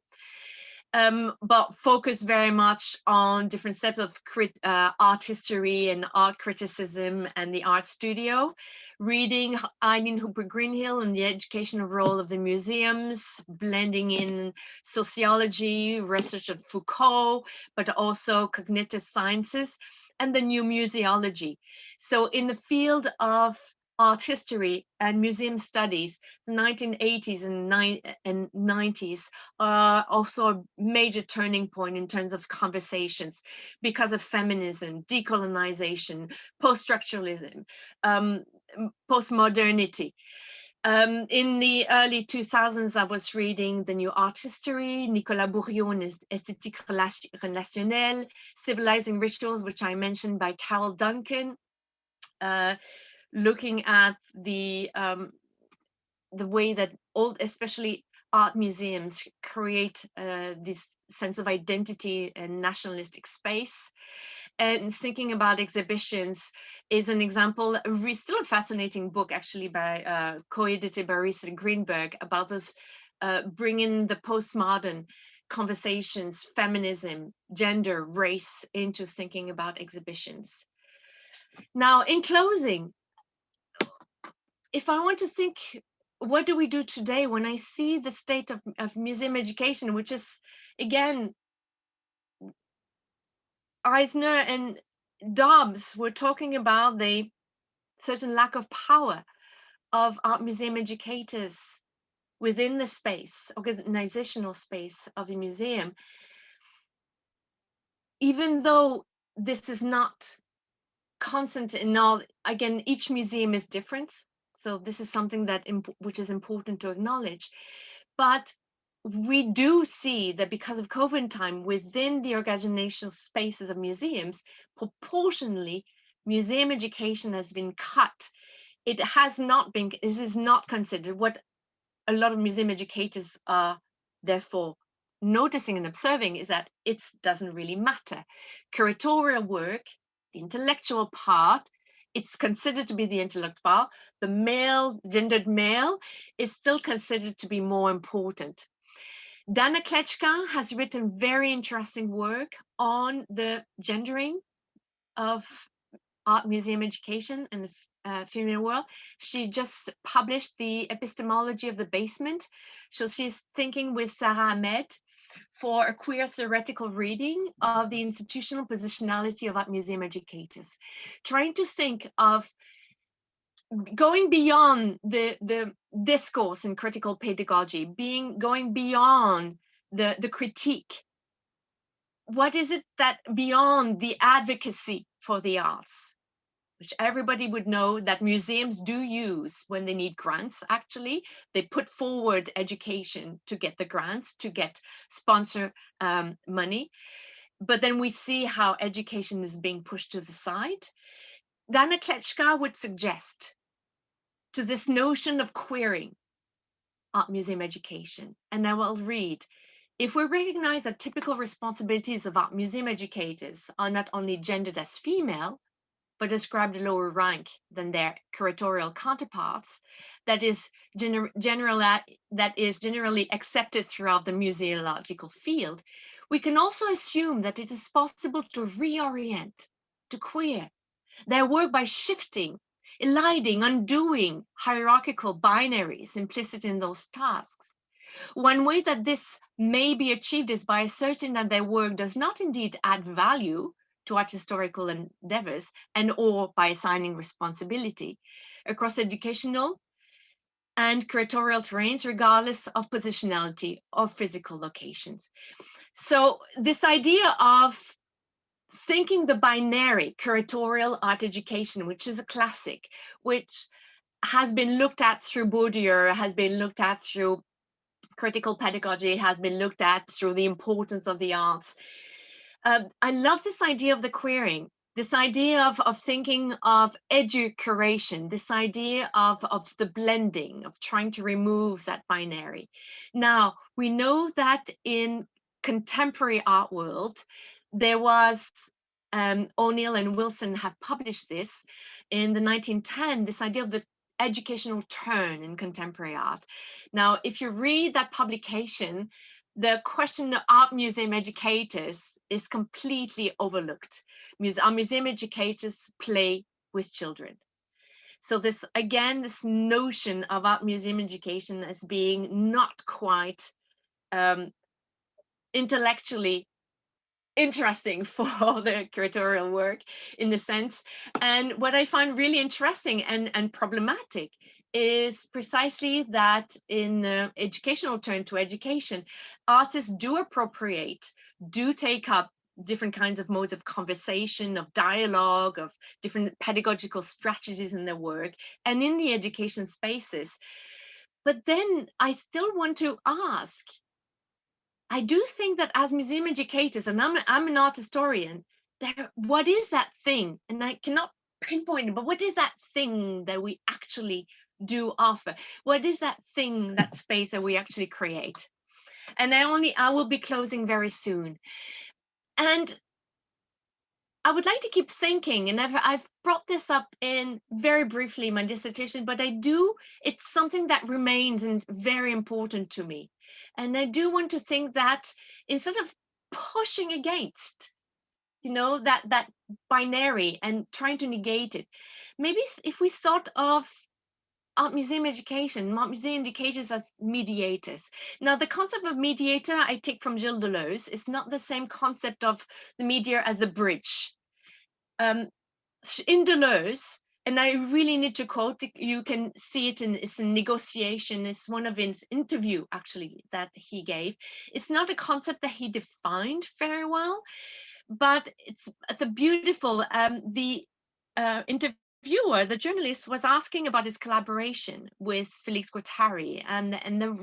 But focus very much on different steps of art history and art criticism and the art studio. Reading Eileen Hooper Greenhill and the educational role of the museums, blending in sociology, research of Foucault, but also cognitive sciences, and the new museology. So in the field of art history and museum studies, the 1980s and 90s are also a major turning point in terms of conversations because of feminism, decolonization, post-structuralism, post-modernity. In the early 2000s, I was reading the new art history, Nicolas Bourriot, Esthétique relationnelle, Civilizing Rituals, which I mentioned by Carol Duncan, looking at the way that especially art museums create this sense of identity and nationalistic space. And thinking about exhibitions is an example, still a fascinating book actually by co-edited by Risa Greenberg about this bringing the postmodern conversations, feminism, gender, race into thinking about exhibitions. Now, in closing, if I want to think, what do we do today when I see the state of museum education, which is, again, Eisner and Dobbs were talking about the certain lack of power of art museum educators within the space, organizational space of a museum. Even though this is not constant in all, again, each museum is different. So this is something that which is important to acknowledge. But we do see that because of COVID time, within the organizational spaces of museums, proportionally, museum education has been cut. It has not been, this is not considered. What a lot of museum educators are therefore noticing and observing is that it doesn't really matter. Curatorial work, the intellectual part, it's considered to be the intellectual part. The male, gendered male, is still considered to be more important. Dana Kleczka has written very interesting work on the gendering of art museum education and female world. She just published the epistemology of the basement. So she's thinking with Sarah Ahmed for a queer theoretical reading of the institutional positionality of art museum educators, trying to think of going beyond the discourse in critical pedagogy, going beyond the critique. What is it that beyond the advocacy for the arts, which everybody would know that museums do use when they need grants? Actually, they put forward education to get the grants, to get sponsor money. But then we see how education is being pushed to the side. Dana Kletschka would suggest to this notion of queering art museum education. And I will read, if we recognize that typical responsibilities of art museum educators are not only gendered as female, but described a lower rank than their curatorial counterparts, that is generally accepted throughout the museological field, we can also assume that it is possible to reorient, to queer their work by shifting, eliding, undoing hierarchical binaries implicit in those tasks. One way that this may be achieved is by asserting that their work does not indeed add value to art historical endeavors, and or by assigning responsibility across educational and curatorial terrains, regardless of positionality or physical locations. So this idea of thinking the binary curatorial art education, which is a classic, which has been looked at through Bourdieu, has been looked at through critical pedagogy, has been looked at through the importance of the arts. I love this idea of the queering, this idea of thinking of educuration, this idea of the blending, of trying to remove that binary. Now, we know that in contemporary art world, there was, O'Neill and Wilson have published this in the 1910, this idea of the educational turn in contemporary art. Now, if you read that publication, the question of art museum educators is completely overlooked. Our museum educators play with children. So this, again, this notion of art museum education as being not quite intellectually interesting for the curatorial work in the sense. And what I find really interesting and problematic is precisely that in the educational turn to education, artists do appropriate, do take up different kinds of modes of conversation, of dialogue, of different pedagogical strategies in their work and in the education spaces. But then I still want to ask, I do think that as museum educators, and I'm an art historian, what is that thing? And I cannot pinpoint it, but what is that thing that we actually do offer? What is that thing, that space that we actually create? And I will be closing very soon. And I would like to keep thinking, and I've brought this up in very briefly in my dissertation, but it's something that remains and very important to me. And I do want to think that instead of pushing against, that binary and trying to negate it, maybe if we thought of art museum educators as mediators. Now, the concept of mediator I take from Gilles Deleuze. Is not the same concept of the mediator as a bridge. In Deleuze, and I really need to quote, you can see it it's in Negotiation, it's one of his interview actually that he gave. It's not a concept that he defined very well, but it's the beautiful, the interviewer, the journalist, was asking about his collaboration with Felix Guattari and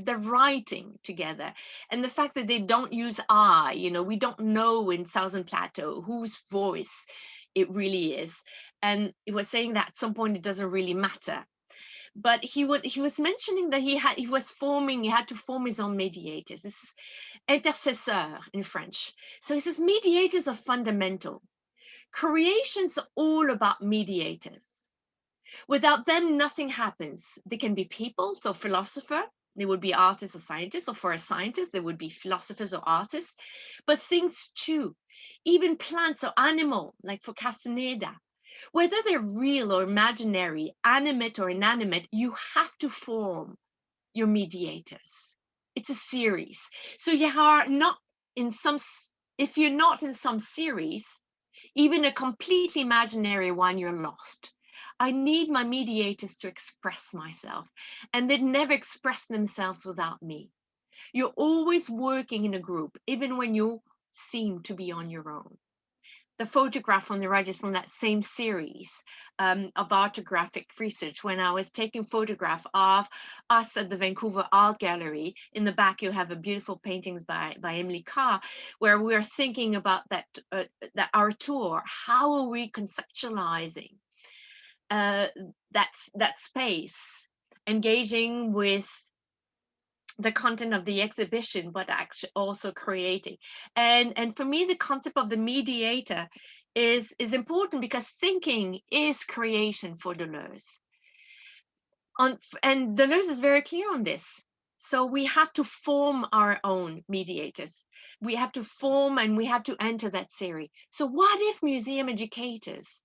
the writing together, and the fact that they don't use I, we don't know in Thousand Plateau whose voice it really is. And he was saying that at some point it doesn't really matter. But he was mentioning that he had to form his own mediators. This is intercesseur in French. So he says mediators are fundamental. Creation's all about mediators. Without them, nothing happens. They can be people, so philosopher, they would be artists or scientists, or for a scientist, they would be philosophers or artists, but things too, even plants or animal, like for Castaneda. Whether they're real or imaginary, animate or inanimate, you have to form your mediators. It's a series. So you are not in some, if you're not in some series, even a completely imaginary one, you're lost. I need my mediators to express myself, and they never express themselves without me. You're always working in a group, even when you seem to be on your own. The photograph on the right is from that same series of artographic research, when I was taking photograph of us at the Vancouver Art Gallery. In the back, you have a beautiful paintings by Emily Carr, where we're thinking about that our tour. How are we conceptualizing that space, engaging with the content of the exhibition, but actually also creating. And for me, the concept of the mediator is important, because thinking is creation for Deleuze. And Deleuze is very clear on this. So we have to form our own mediators. We have to form, and we have to enter that series. So what if museum educators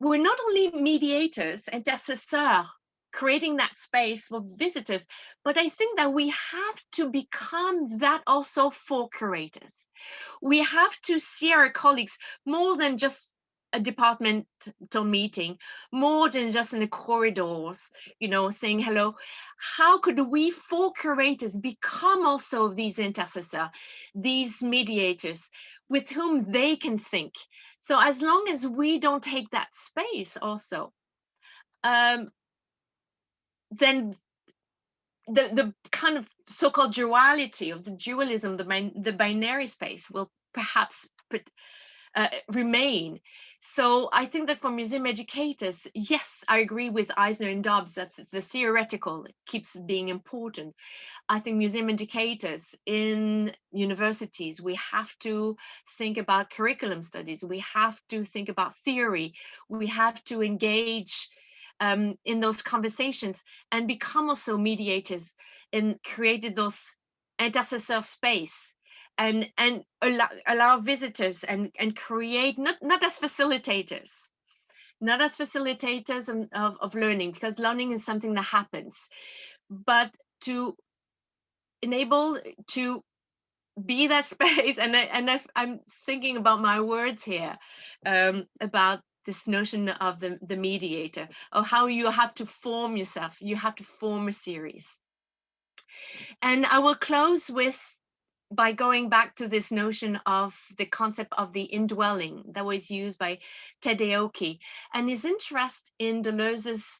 were not only mediators and intercesseurs, creating that space for visitors, but I think that we have to become that also for curators. We have to see our colleagues more than just a departmental meeting, more than just in the corridors, saying hello. How could we, for curators, become also these intercessors, these mediators with whom they can think? So as long as we don't take that space also, then the kind of so-called duality of the dualism, the binary space, will perhaps remain. So I think that for museum educators, yes, I agree with Eisner and Dobbs that the theoretical keeps being important. I think museum educators in universities, we have to think about curriculum studies. We have to think about theory. We have to engage in those conversations and become also mediators, and created those intercessor space, and allow visitors, and create, not as facilitators, of learning, because learning is something that happens, but to enable to be that space. And I'm thinking about my words here, about this notion of the mediator, of how you have to form yourself, you have to form a series. And I will close by going back to this notion of the concept of the indwelling that was used by Ted Aoki, and his interest in Deleuze's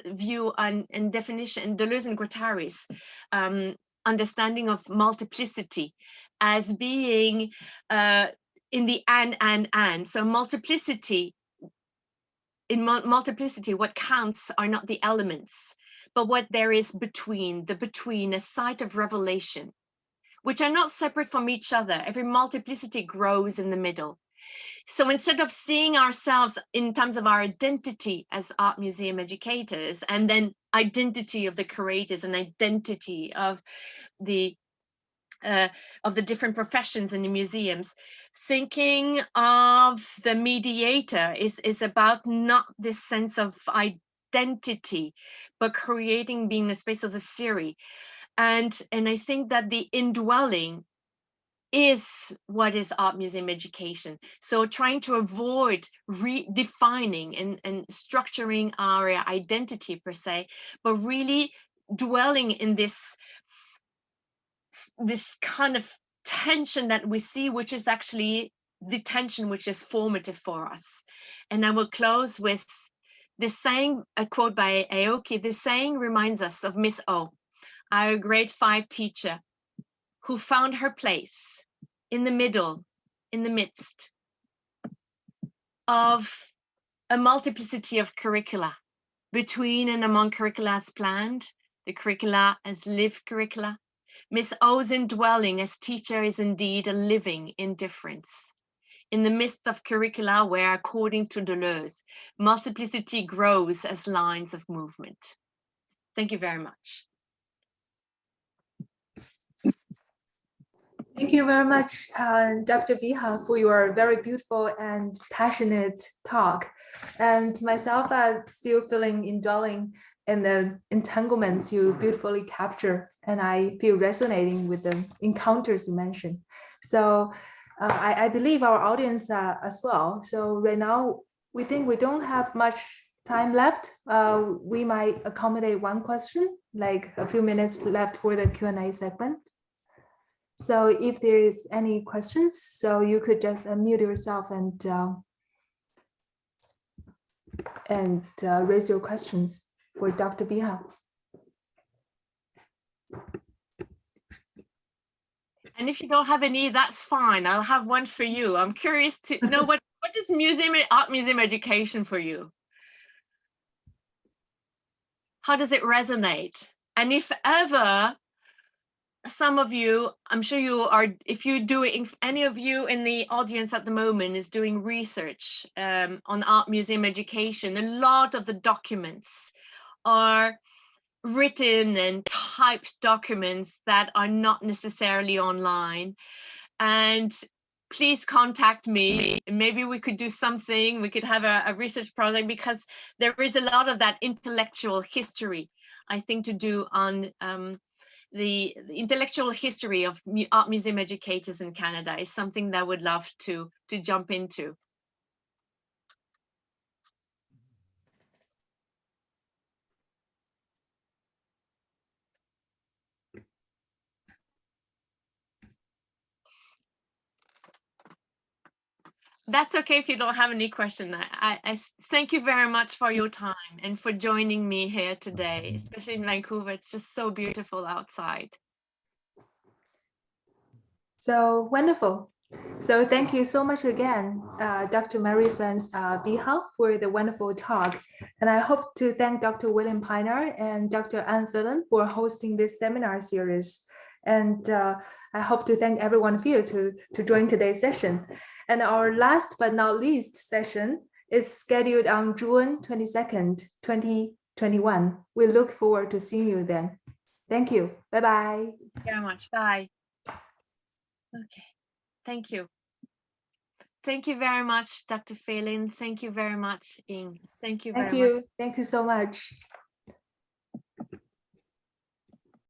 view and definition, Deleuze and Guattari's understanding of multiplicity as being in the and. So multiplicity, in multiplicity, what counts are not the elements, but what there is between, a site of revelation, which are not separate from each other. Every multiplicity grows in the middle. So instead of seeing ourselves in terms of our identity as art museum educators, and then identity of the curators, and identity of the different professions in the museums, thinking of the mediator is about not this sense of identity, but creating, being the space of the series. And I think that the indwelling is what is art museum education. So trying to avoid redefining and structuring our identity per se, but really dwelling in this kind of tension that we see, which is actually the tension which is formative for us. And I will close with this saying, a quote by Aoki. This saying reminds us of Miss O, our grade 5 teacher, who found her place in the middle, in the midst of a multiplicity of curricula, between and among curricula as planned, the curricula as lived curricula. Miss O's indwelling as teacher is indeed a living indifference. In the midst of curricula where, according to Deleuze, multiplicity grows as lines of movement. Thank you very much. Thank you very much, Dr. Biha, for your very beautiful and passionate talk. And myself, I'm still feeling indwelling in the entanglements you beautifully capture, and I feel resonating with the encounters you mentioned. So I believe our audience as well. So right now, we think we don't have much time left. We might accommodate one question, like a few minutes left for the Q&A segment. So if there is any questions, so you could just unmute yourself and raise your questions for Dr. Biha. And if you don't have any, that's fine. I'll have one for you. I'm curious to know what is art museum education for you? How does it resonate? And if ever some of you, I'm sure you are, if any of you in the audience at the moment is doing research on art museum education, a lot of the documents are written and typed documents that are not necessarily online. And please contact me. Maybe we could do something. We could have a research project, because there is a lot of that intellectual history, I think, to do on the intellectual history of art museum educators in Canada is something that I would love to jump into. That's okay if you don't have any question. I thank you very much for your time and for joining me here today, especially in Vancouver. It's just so beautiful outside. So wonderful. So thank you so much again, Dr. Marie-France Biha, for the wonderful talk. And I hope to thank Dr. William Piner and Dr. Anne Phelan for hosting this seminar series. And I hope to thank every one of you to join today's session. And our last but not least session is scheduled on June 22nd, 2021. We look forward to seeing you then. Thank you. Bye-bye. Thank you very much. Bye. Okay. Thank you. Thank you very much, Dr. Phelan. Thank you very much, Ing. Thank you very much. Thank you so much.